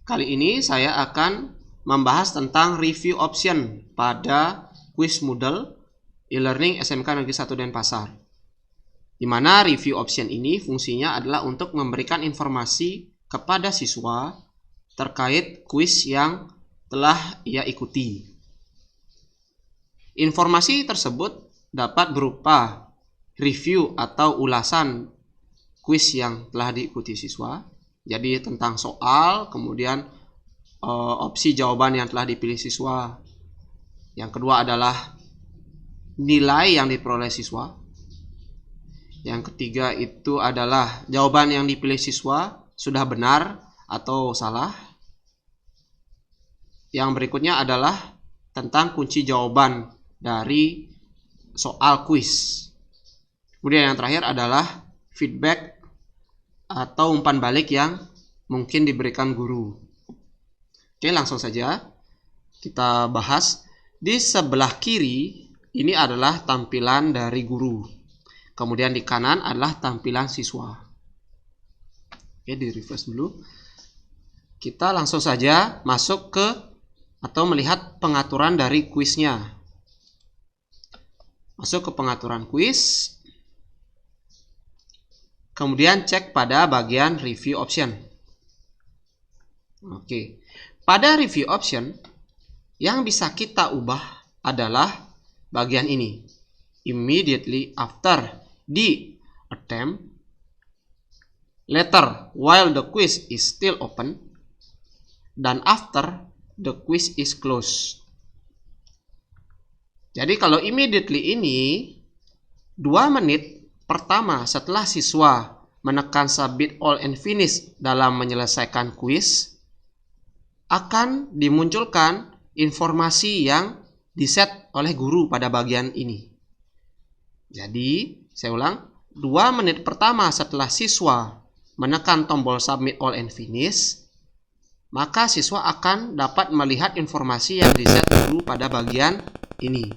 Kali ini saya akan membahas tentang review option pada kuis Moodle e-learning SMK Negeri 1 Denpasar. Di mana review option ini fungsinya adalah untuk memberikan informasi kepada siswa terkait kuis yang telah ia ikuti. Informasi tersebut dapat berupa review atau ulasan kuis yang telah diikuti siswa. Jadi tentang soal, kemudian opsi jawaban yang telah dipilih siswa. Yang kedua adalah nilai yang diperoleh siswa. Yang ketiga itu adalah jawaban yang dipilih siswa sudah benar atau salah. Yang berikutnya adalah tentang kunci jawaban dari soal kuis. Kemudian yang terakhir adalah feedback atau umpan balik yang mungkin diberikan guru. Oke, langsung saja kita bahas. Di sebelah kiri ini adalah tampilan dari guru. Kemudian di kanan adalah tampilan siswa. Oke, di refresh dulu. Kita langsung saja masuk ke atau melihat pengaturan dari kuisnya. Masuk ke pengaturan kuis. Kemudian cek pada bagian review option. Oke. Pada review option, yang bisa kita ubah adalah bagian ini. Immediately after the attempt, later while the quiz is still open, dan after the quiz is closed. Jadi kalau immediately ini 2 menit pertama setelah siswa menekan submit all and finish dalam menyelesaikan kuis, akan dimunculkan informasi yang diset oleh guru pada bagian ini. Jadi, saya ulang, 2 menit pertama setelah siswa menekan tombol submit all and finish, maka siswa akan dapat melihat informasi yang diset guru pada bagian ini.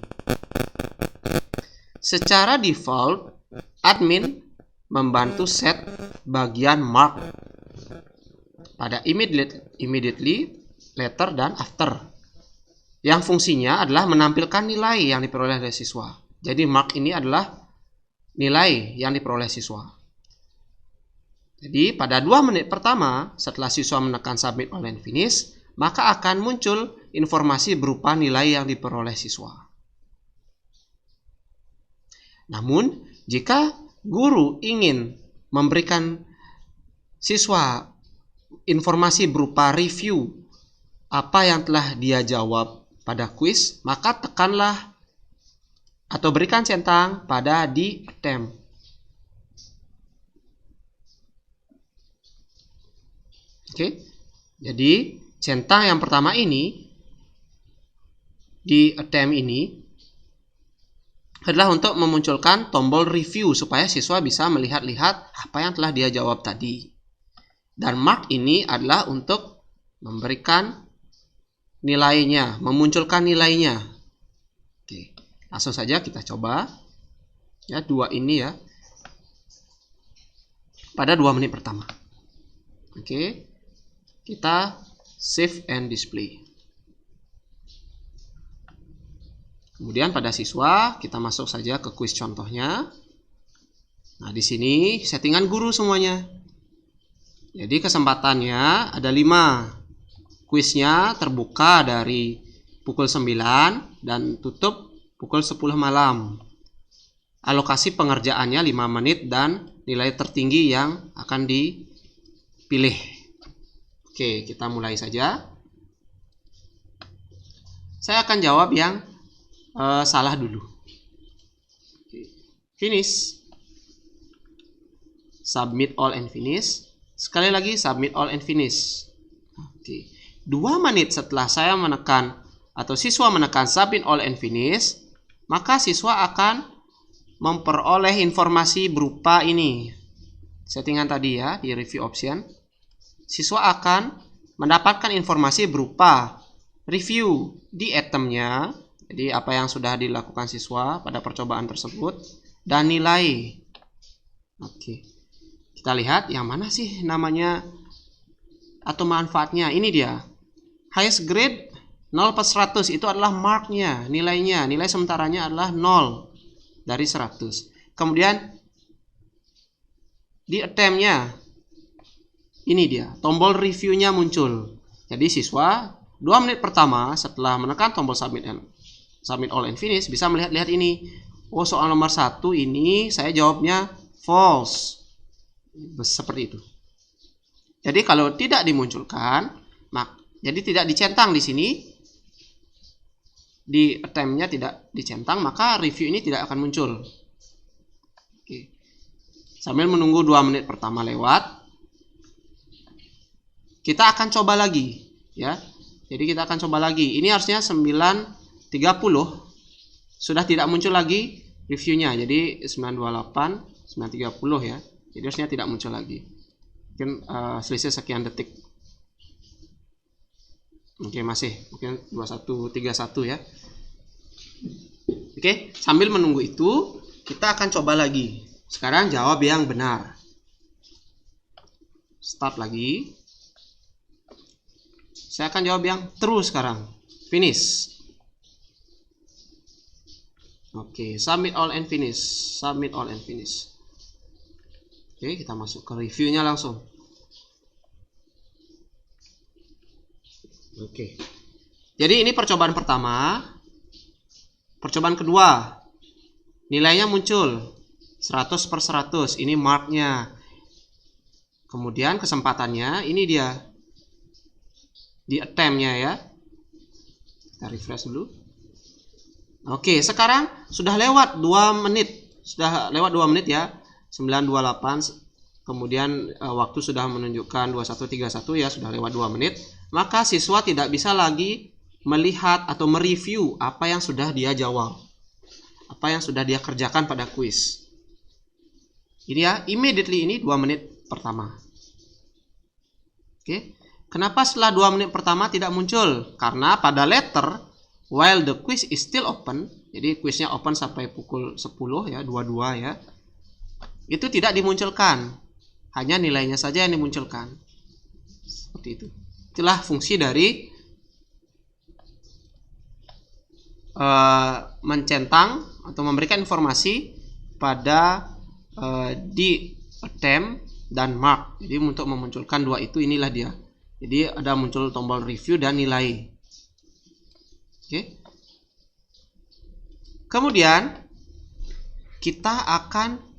Secara default, admin membantu set bagian mark pada immediately, later, dan after. Yang fungsinya adalah menampilkan nilai yang diperoleh oleh siswa. Jadi mark ini adalah nilai yang diperoleh siswa. Jadi pada 2 menit pertama setelah siswa menekan submit all and finish, maka akan muncul informasi berupa nilai yang diperoleh siswa. Namun, jika guru ingin memberikan siswa informasi berupa review apa yang telah dia jawab pada kuis, maka tekanlah atau berikan centang pada the attempt. Oke. Jadi, centang yang pertama ini di attempt ini adalah untuk memunculkan tombol review supaya siswa bisa melihat-lihat apa yang telah dia jawab tadi. Dan mark ini adalah untuk memberikan nilainya, memunculkan nilainya. Oke, langsung saja kita coba. Ya, 2 ini ya. Pada 2 menit pertama. Oke. Kita save and display. Kemudian pada siswa, kita masuk saja ke kuis contohnya. Nah, di sini settingan guru semuanya. Jadi kesempatannya ada 5. Kuisnya terbuka dari pukul 9 dan tutup pukul 10 malam. Alokasi pengerjaannya 5 menit dan nilai tertinggi yang akan dipilih. Oke, kita mulai saja. Saya akan jawab yang salah dulu. Finish. Submit all and finish. Sekali lagi submit all and finish. Oke. 2 menit setelah saya menekan atau siswa menekan submit all and finish, maka siswa akan memperoleh informasi berupa ini. Settingan tadi ya di review option. Siswa akan mendapatkan informasi berupa review di itemnya. Jadi apa yang sudah dilakukan siswa pada percobaan tersebut dan nilai. Oke. Kita lihat yang mana sih namanya atau manfaatnya. Ini dia. Highest grade 0/100 itu adalah marknya, nilainya. Nilai sementaranya adalah 0 dari 100. Kemudian di attempt-nya, ini dia, tombol reviewnya muncul. Jadi siswa 2 menit pertama setelah menekan tombol submit all and finish bisa melihat ini. Oh, soal nomor 1 ini saya jawabnya false. Seperti itu. Jadi kalau tidak dimunculkan, jadi tidak dicentang di sini, di attempt-nya tidak dicentang, maka review ini tidak akan muncul. Oke. Sambil menunggu 2 menit pertama lewat, kita akan coba lagi, ya. Jadi kita akan coba lagi. Ini harusnya 9.30 sudah tidak muncul lagi reviewnya. Jadi 9.28, 9.30 ya. Jadi harusnya tidak muncul lagi. Mungkin selisih sekian detik. Oke, masih mungkin 21.31 ya. Oke, sambil menunggu itu kita akan coba lagi. Sekarang jawab yang benar. Start lagi. Saya akan jawab yang true sekarang. Finish. Oke, submit all and finish. Submit all and finish. Oke, kita masuk ke reviewnya langsung. Oke. Jadi ini percobaan pertama. Percobaan kedua. Nilainya muncul 100/100. Ini marknya. Kemudian kesempatannya ini dia. Di attempt-nya ya. Kita refresh dulu. Oke, sekarang sudah lewat 2 menit. Sudah lewat 2 menit ya. 9.28. Kemudian waktu sudah menunjukkan 21.31 ya, sudah lewat 2 menit. Maka siswa tidak bisa lagi melihat atau mereview apa yang sudah dia jawab. Apa yang sudah dia kerjakan pada kuis. Ini ya, immediately ini 2 menit pertama. Oke. Kenapa setelah 2 menit pertama tidak muncul? Karena pada letter while the quiz is still open, jadi kuisnya open sampai pukul 10 ya, 22 ya. Itu tidak dimunculkan. Hanya nilainya saja yang dimunculkan. Seperti itu. Itulah fungsi dari mencentang atau memberikan informasi pada di attempt dan mark. Jadi untuk memunculkan dua itu, inilah dia. Jadi ada muncul tombol review dan nilai. Oke. Kemudian kita akan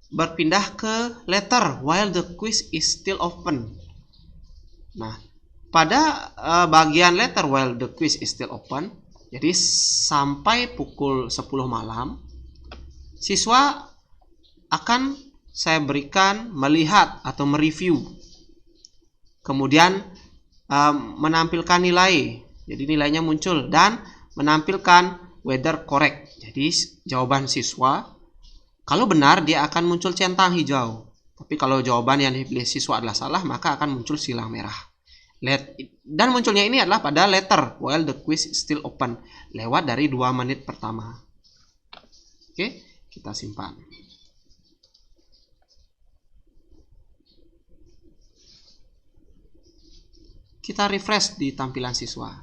berpindah ke letter while the quiz is still open. Nah, pada bagian letter while the quiz is still open, jadi sampai pukul 10 malam, siswa akan saya berikan melihat atau mereview. Kemudian menampilkan nilai. Jadi nilainya muncul dan menampilkan whether correct. Jadi jawaban siswa, kalau benar dia akan muncul centang hijau. Tapi kalau jawaban yang dipilih siswa adalah salah, maka akan muncul silang merah. Dan munculnya ini adalah pada letter while the quiz is still open, lewat dari 2 menit pertama. Oke, kita simpan. Kita refresh di tampilan siswa.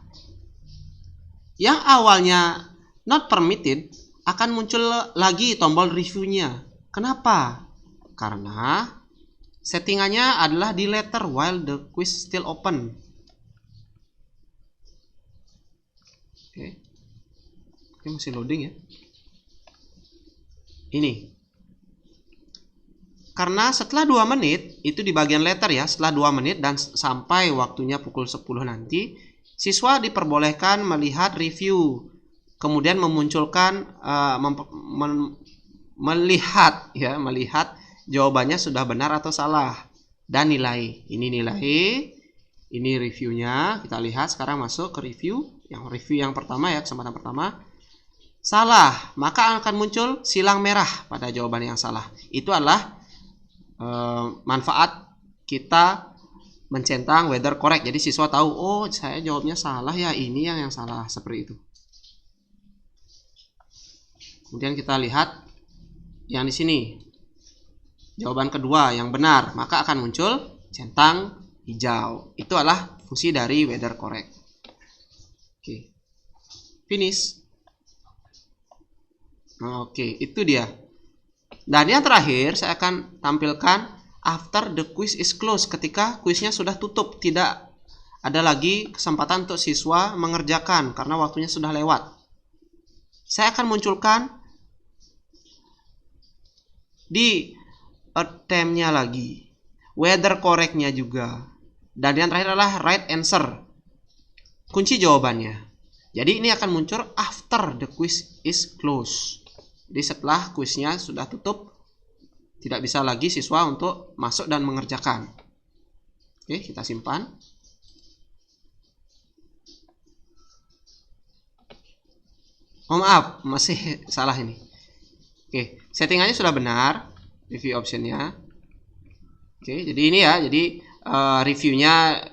Yang awalnya not permitted akan muncul lagi tombol reviewnya. Kenapa? Karena settingannya adalah di letter while the quiz still open. Oke, masih loading ya. Ini. Karena setelah 2 menit, itu di bagian letter ya, setelah 2 menit dan sampai waktunya pukul 10 nanti, siswa diperbolehkan melihat review, kemudian memunculkan, melihat jawabannya sudah benar atau salah, dan nilai. Ini nilai, ini reviewnya. Kita lihat sekarang masuk ke review yang pertama ya, kesempatan pertama. Salah, maka akan muncul silang merah pada jawaban yang salah. Itu adalah manfaat kita mencentang whether correct. Jadi siswa tahu, oh saya jawabnya salah ya, ini yang salah, seperti itu. Kemudian kita lihat yang di sini, jawaban kedua yang benar, maka akan muncul centang hijau. Itu adalah fungsi dari weather correct. Oke. Finish. Oke, itu dia. Dan yang terakhir saya akan tampilkan after the quiz is closed, ketika kuisnya sudah tutup, tidak ada lagi kesempatan untuk siswa mengerjakan karena waktunya sudah lewat. Saya akan munculkan di attempt-nya lagi, weather correct-nya juga, dan yang terakhir adalah right answer, kunci jawabannya. Jadi ini akan muncul after the quiz is closed. Jadi setelah kuisnya sudah tutup, tidak bisa lagi siswa untuk masuk dan mengerjakan. Oke, kita simpan. Oh maaf, masih salah ini. Oke, settingannya sudah benar. Review optionnya. Oke, jadi ini ya. Jadi reviewnya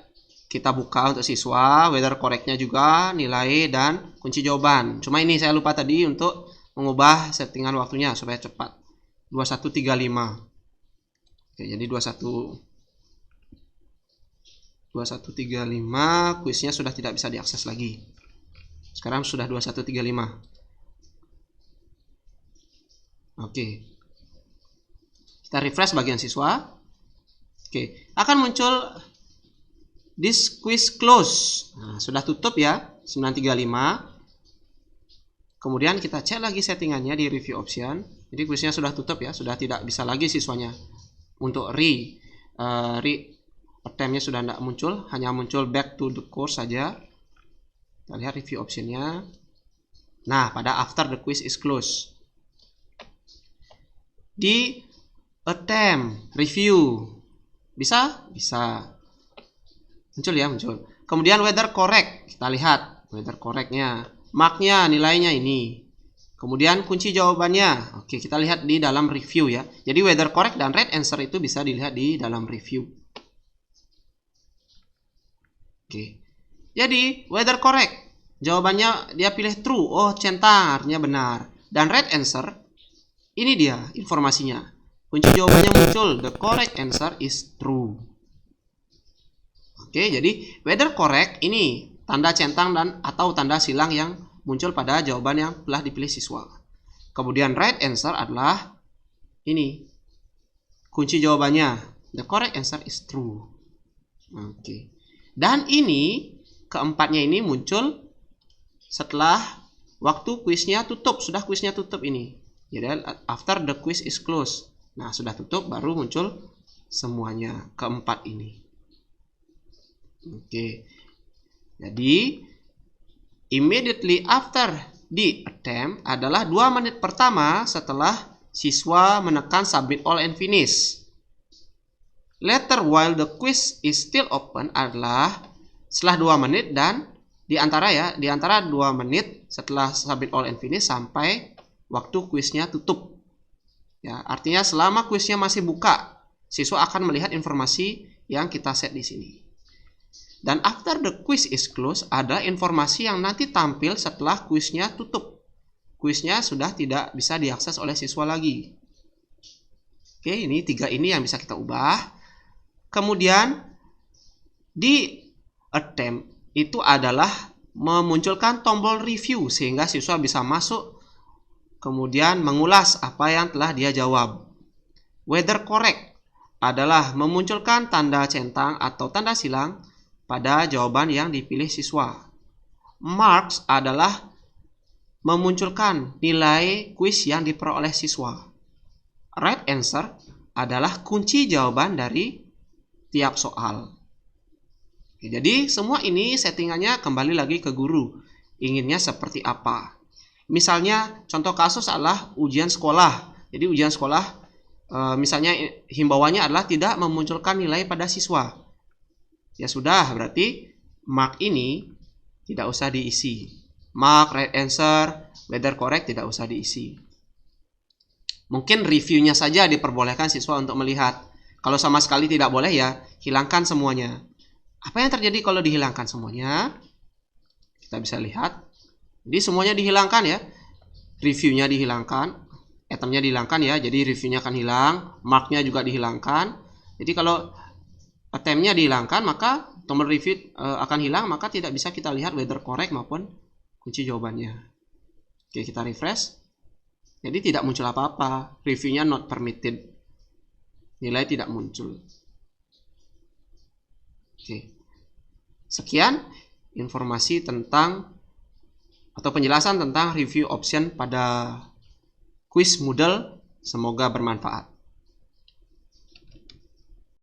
kita buka untuk siswa, weather correct-nya juga, nilai, dan kunci jawaban. Cuma ini saya lupa tadi untuk mengubah settingan waktunya supaya cepat. 2135. Oke, jadi 2135, kuisnya sudah tidak bisa diakses lagi. Sekarang sudah 2135. Oke. Kita refresh bagian siswa. Oke, akan muncul this quiz close. Nah, sudah tutup ya, 935. Kemudian kita cek lagi settingannya di review option. Jadi kuisnya sudah tutup ya, sudah tidak bisa lagi siswanya untuk attempt-nya sudah tidak muncul, hanya muncul back to the course saja. Kita lihat review optionnya. Nah, pada after the quiz is closed, di attempt review bisa muncul ya, muncul. Kemudian weather correct, kita lihat weather correct-nya, marknya, nilainya ini. Kemudian kunci jawabannya. Oke, kita lihat di dalam review ya. Jadi weather correct dan right answer itu bisa dilihat di dalam review. Oke. Jadi weather correct, jawabannya dia pilih true. Oh, centang, artinya benar. Dan right answer, ini dia informasinya. Kunci jawabannya muncul, the correct answer is true. Oke, jadi weather correct ini tanda centang dan atau tanda silang yang muncul pada jawaban yang telah dipilih siswa. Kemudian right answer adalah ini. Kunci jawabannya, the correct answer is true. Oke. Dan ini keempatnya ini muncul setelah waktu kuisnya tutup, sudah kuisnya tutup ini. Jadi after the quiz is closed. Nah, sudah tutup baru muncul semuanya keempat ini. Oke. Jadi immediately after the attempt adalah 2 menit pertama setelah siswa menekan submit all and finish. Later while the quiz is still open adalah setelah 2 menit dan di antara 2 menit setelah submit all and finish sampai waktu kuisnya tutup. Ya, artinya selama kuisnya masih buka, siswa akan melihat informasi yang kita set di sini. Dan after the quiz is closed, ada informasi yang nanti tampil setelah kuisnya tutup. Kuisnya sudah tidak bisa diakses oleh siswa lagi. Oke, ini 3 ini yang bisa kita ubah. Kemudian di attempt itu adalah memunculkan tombol review sehingga siswa bisa masuk kemudian mengulas apa yang telah dia jawab. Weather correct adalah memunculkan tanda centang atau tanda silang pada jawaban yang dipilih siswa. Marks adalah memunculkan nilai kuis yang diperoleh siswa. Right answer adalah kunci jawaban dari tiap soal. Jadi semua ini settingannya kembali lagi ke guru. Inginnya seperti apa. Misalnya contoh kasus adalah ujian sekolah. Jadi ujian sekolah misalnya himbauannya adalah tidak memunculkan nilai pada siswa. Ya sudah, berarti mark ini tidak usah diisi. Mark, right answer, weather correct tidak usah diisi. Mungkin reviewnya saja diperbolehkan siswa untuk melihat. Kalau sama sekali tidak boleh ya, hilangkan semuanya. Apa yang terjadi kalau dihilangkan semuanya? Kita bisa lihat. Jadi semuanya dihilangkan ya. Reviewnya dihilangkan. Itemnya dihilangkan ya. Jadi reviewnya akan hilang. Marknya juga dihilangkan. Jadi kalau attempt-nya dihilangkan, maka tombol review akan hilang, maka tidak bisa kita lihat whether correct maupun kunci jawabannya. Oke, kita refresh. Jadi tidak muncul apa-apa. Reviewnya not permitted. Nilai tidak muncul. Oke. Sekian informasi tentang atau penjelasan tentang review option pada kuis Moodle. Semoga bermanfaat.